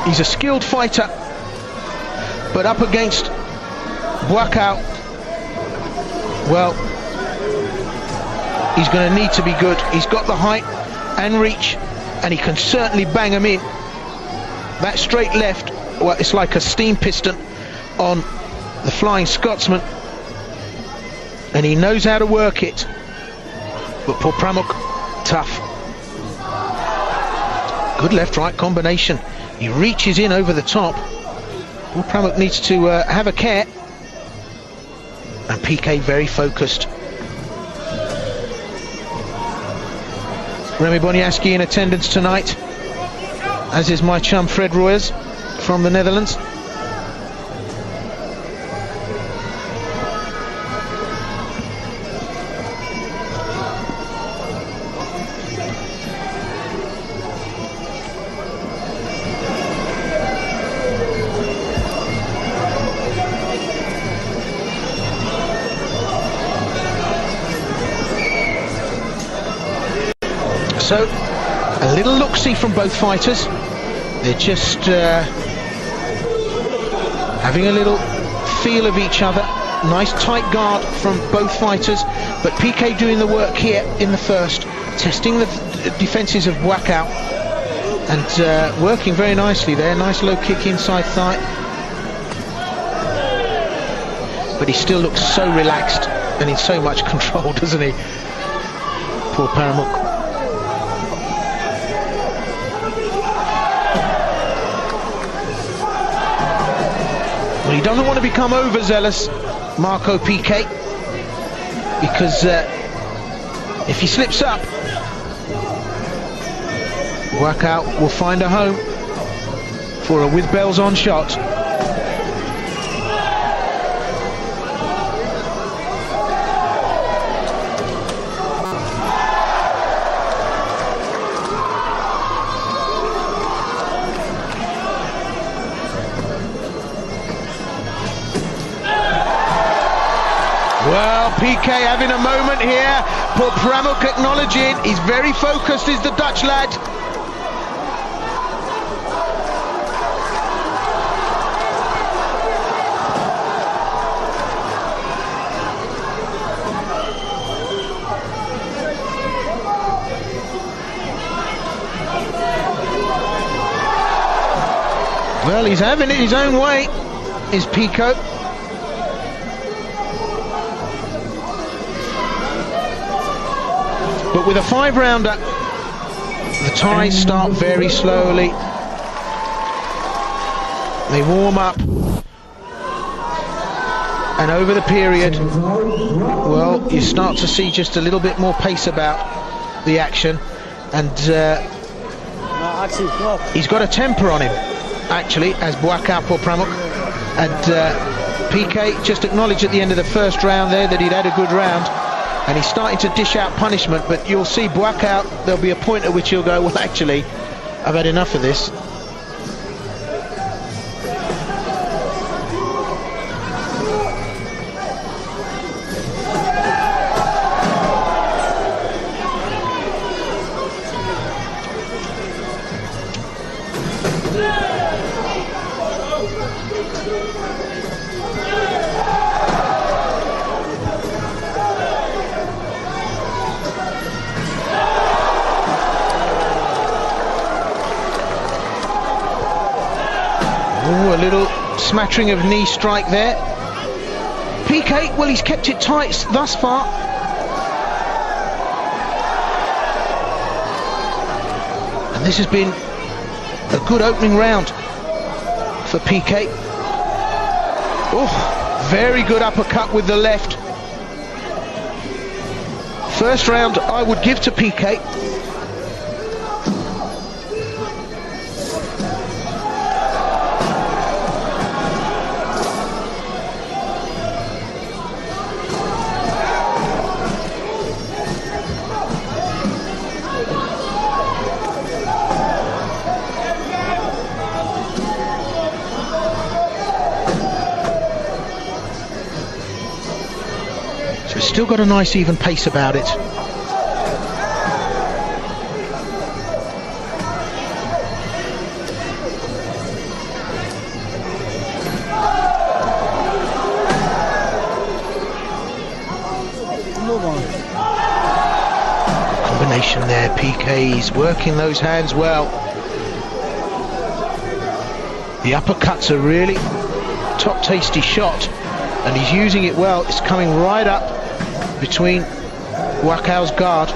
He's a skilled fighter, but up against Buakaw, well, he's going to need to be good. He's got the height and reach, and he can certainly bang him in. That straight left, well, it's like a steam piston on the Flying Scotsman, and he knows how to work it. But poor Pramuk, tough. Good left-right combination. He reaches in over the top. Poor Pramuk needs to have a care. And Pique very focused. Remy Boniaski in attendance tonight, as is my chum Fred Royers from the Netherlands. So, a little look-see from both fighters. They're just having a little feel of each other. Nice tight guard from both fighters, but Pique doing the work here in the first, testing the defences of Buakaw, and working very nicely there. Nice low kick inside thigh. But he still looks so relaxed and in so much control, doesn't he? Poor Pramuk. He doesn't want to become overzealous, Marco Pique, because if he slips up, Buakaw will find a home for a with bells on shot. Well, Pique having a moment here. Poor Pramuk acknowledging. He's very focused, is the Dutch lad. Well, he's having it his own way, is Pique. But with a 5-rounder, the ties start very slowly. They warm up. And over the period, well, you start to see just a little bit more pace about the action. And he's got a temper on him, actually, as Buakaw or Pramuk. And Pique just acknowledged at the end of the first round there that he'd had a good round. And he's starting to dish out punishment, but you'll see Buakaw, there'll be a point at which he'll go, well, actually, I've had enough of this. Ooh, a little smattering of knee strike there. Pique, well, he's kept it tight thus far. And this has been a good opening round for Pique. Oh, very good uppercut with the left. First round I would give to Pique. Still got a nice even pace about it. Pique's working those hands well. The uppercuts are really top tasty shot, and he's using it well. It's coming right up between Buakaw's guard.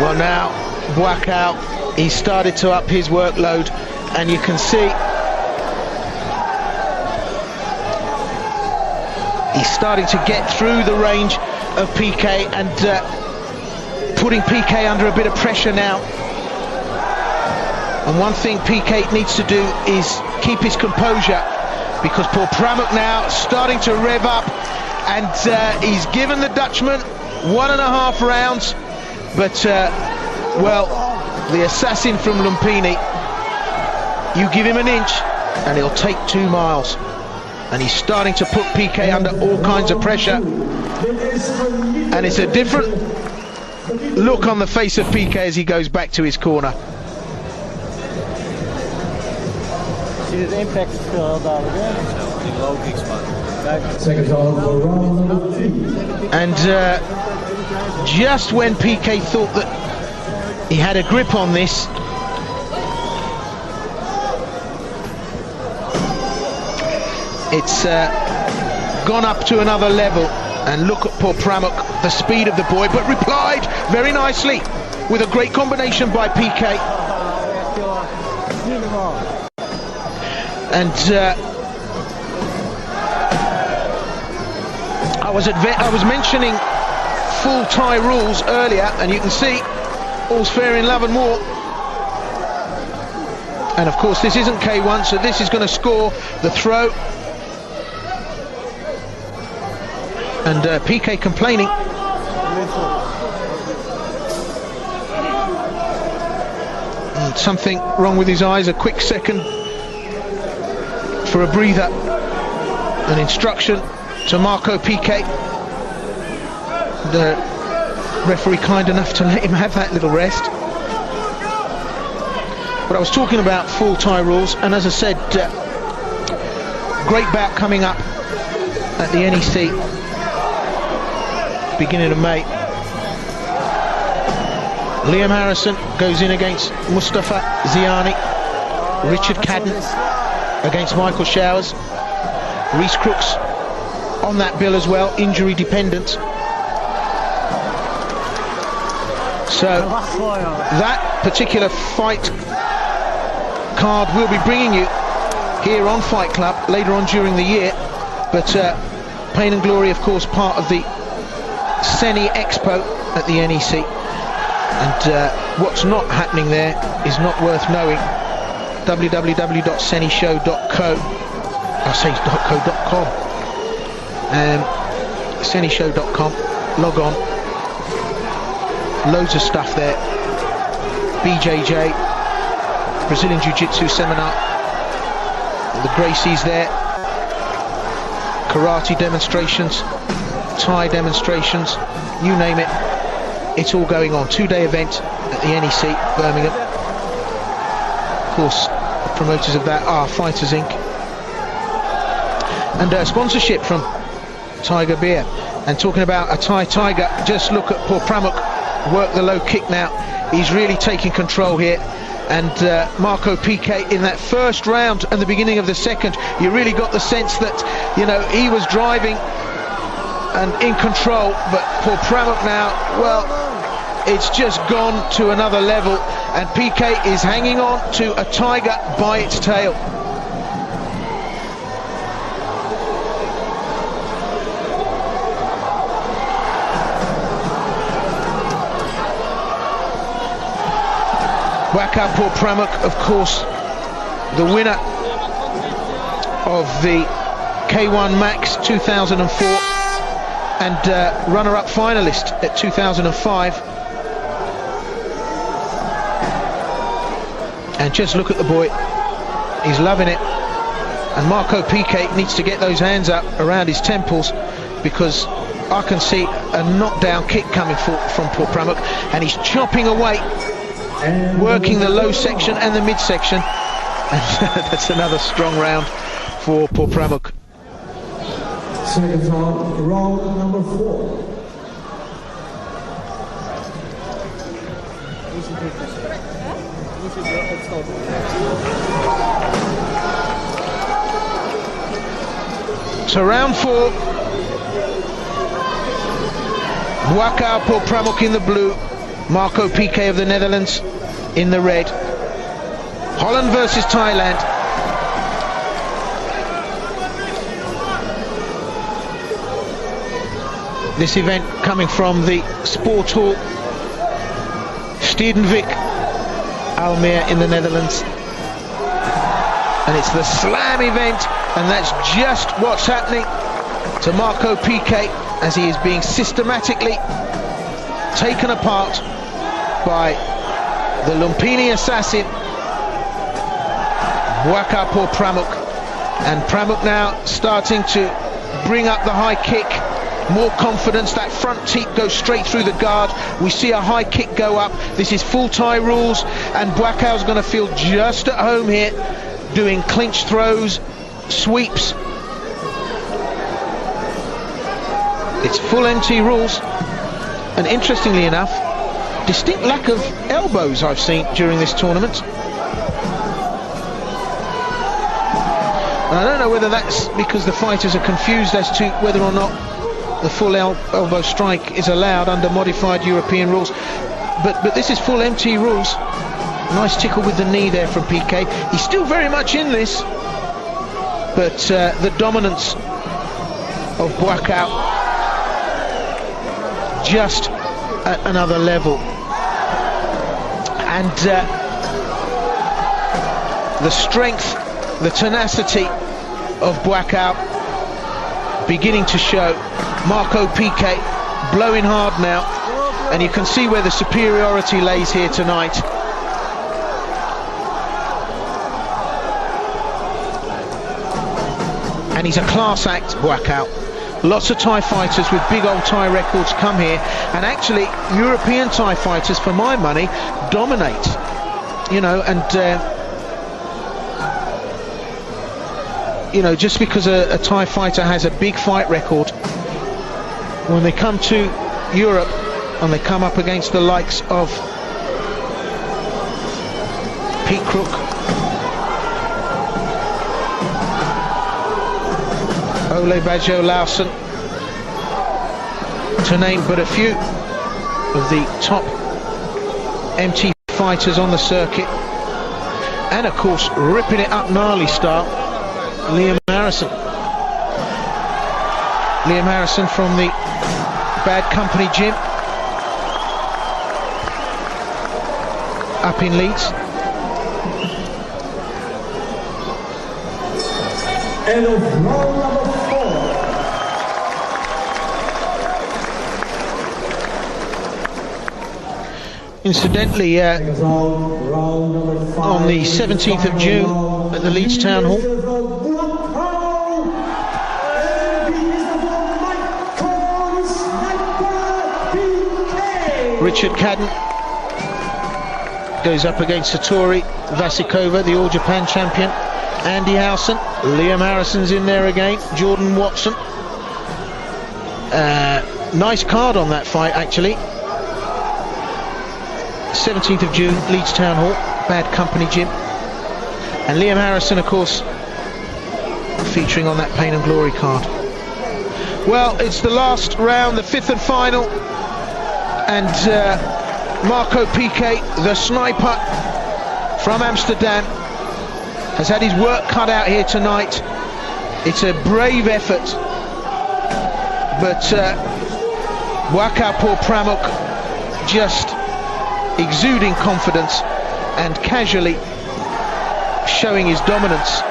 Well, now Buakaw, he's started to up his workload, and you can see he's starting to get through the range of Pique, and putting Pique under a bit of pressure now. And one thing Pique needs to do is keep his composure, because poor Pramuk now starting to rev up, and he's given the Dutchman 1.5 rounds. But, well, the assassin from Lumpini, you give him an inch and he'll take 2 miles. And he's starting to put Pique under all kinds of pressure. And it's a different look on the face of Pique as he goes back to his corner. See the impact and just when Pique thought that he had a grip on this, it's gone up to another level. And look at poor Pramuk, the speed of the boy, but replied very nicely with a great combination by Pique. And I was mentioning full Thai rules earlier, and you can see all's fair in love and war. And of course this isn't K1, so this is going to score the throw. And Pique complaining. And something wrong with his eyes. A quick second for a breather. An instruction to Marco Pique. The referee kind enough to let him have that little rest. But I was talking about full Thai rules, and as I said, great bout coming up at the NEC beginning of May. Liam Harrison goes in against Mustafa Ziani. Richard Cadden against Michael Showers. Reece Crooks on that bill as well, injury dependent. So that particular fight card we'll be bringing you here on Fight Club later on during the year. But Pain and Glory, of course, part of the Seni Expo at the NEC. And what's not happening there is not worth knowing. www.senishow.co. I'll say .co.com. Senishow.com. Log on. Loads of stuff there. BJJ, Brazilian Jiu-Jitsu seminar. The Gracies there. Karate demonstrations, Thai demonstrations, you name it. It's all going on. 2-day event at the NEC, Birmingham. Of course, the promoters of that are Fighters Inc. And sponsorship from Tiger Beer. And talking about a Thai tiger, just look at poor Pramuk work the low kick now. He's really taking control here. And Marco Pique in that first round and the beginning of the second, you really got the sense that, you know, he was driving and in control, but poor Pramuk now, well, it's just gone to another level, and Pique is hanging on to a tiger by its tail. Buakaw, poor Pramuk, of course, the winner of the K1 Max 2004 and runner-up finalist at 2005. And just look at the boy, he's loving it. And Marco Pique needs to get those hands up around his temples, because I can see a knockdown kick coming from Paul Pramuk, and he's chopping away, working the low section and the midsection. And that's another strong round for Paul Pramuk. Second round number 4. So round 4, Buakaw, Paul Pramuk in the blue, Marco Pique of the Netherlands in the red. Holland versus Thailand. This event coming from the Sport Hall, Stedenwijk, Almere in the Netherlands. And it's the slam event, and that's just what's happening to Marco Pique as he is being systematically taken apart by the Lumpini assassin, Buakaw Paul Pramuk. And Pramuk now starting to bring up the high kick, more confidence. That front teep goes straight through the guard. We see a high kick go up. This is full Thai rules, and Buakaw's going to feel just at home here, doing clinch throws, sweeps. It's full MT rules, and interestingly enough, distinct lack of elbows I've seen during this tournament. And I don't know whether that's because the fighters are confused as to whether or not the full elbow strike is allowed under modified European rules. But this is full MT rules. Nice tickle with the knee there from Pique. He's still very much in this, but the dominance of Buakaw just at another level. And the strength, the tenacity of Buakaw beginning to show. Marco Pique blowing hard now, and you can see where the superiority lays here tonight. And he's a class act, Buakaw. Lots of Thai fighters with big old Thai records come here, and actually European Thai fighters, for my money, dominate. You know, and you know, just because a Thai fighter has a big fight record, when they come to Europe and they come up against the likes of Pique, Ole Bajo Lausen, to name but a few of the top MT fighters on the circuit, and of course ripping it up gnarly style, Liam Harrison. Liam Harrison from the Bad Company gym up in Leeds. And of round number 4. Incidentally, on the 17th of June at the Leeds Town Hall, Richard Cadden goes up against Satori Vasikova, the All Japan champion. Andy Howson, Liam Harrison's in there again, Jordan Watson. Nice card on that fight, actually. 17th of June, Leeds Town Hall, Bad Company gym. And Liam Harrison, of course, featuring on that Pain and Glory card. Well, it's the last round, the 5th and final. And Marco Pique, the sniper from Amsterdam, has had his work cut out here tonight. It's a brave effort, but Buakaw Paul Pramuk just exuding confidence and casually showing his dominance.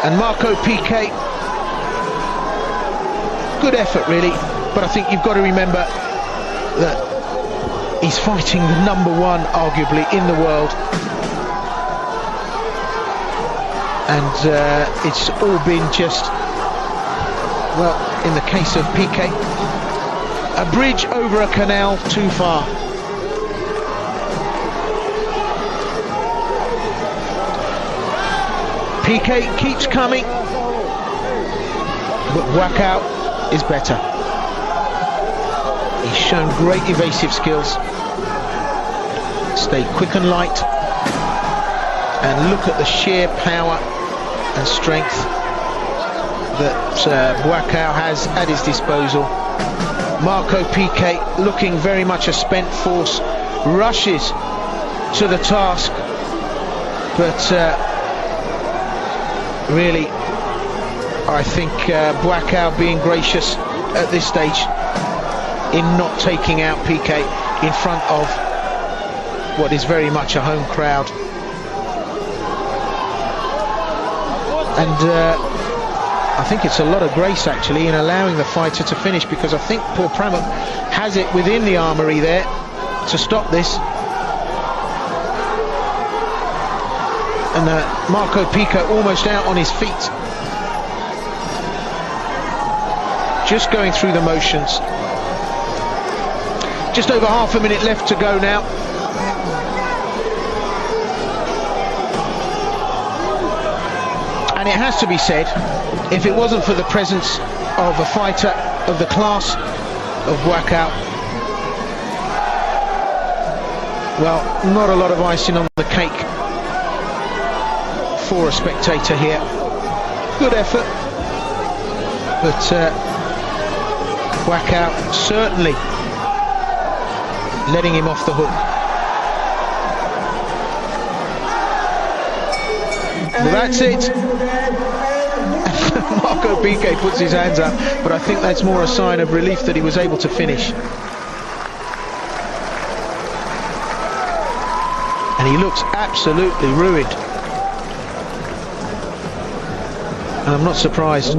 And Marco Pique, good effort really, but I think you've got to remember that he's fighting the #1 arguably in the world. and it's all been just, well, in the case of Pique, a bridge over a canal too far. Pique keeps coming, but Buakaw is better. He's shown great evasive skills, stayed quick and light, and look at the sheer power and strength that Buakaw has at his disposal. Marco Pique, looking very much a spent force, rushes to the task, but really, I think Buakaw being gracious at this stage in not taking out Pique in front of what is very much a home crowd. And I think it's a lot of grace actually in allowing the fighter to finish, because I think Paul Pramuk has it within the armoury there to stop this. And Marco Pique almost out on his feet, just going through the motions. Just over half a minute left to go now. And it has to be said, if it wasn't for the presence of a fighter of the class of Buakaw, well, not a lot of icing on the cake for a spectator here. Good effort, but Buakaw certainly letting him off the hook. Well, that's it. Marco Pique puts his hands up, but I think that's more a sign of relief that he was able to finish. And he looks absolutely ruined. And I'm not surprised.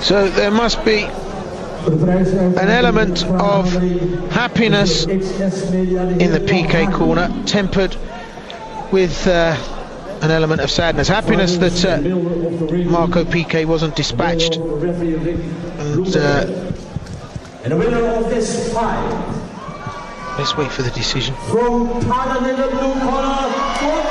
So there must be an element of happiness in the Pique corner, tempered with an element of sadness. Happiness that Marco Pique wasn't dispatched. And the winner of this fight, let's wait for the decision. from Canada, blue corner,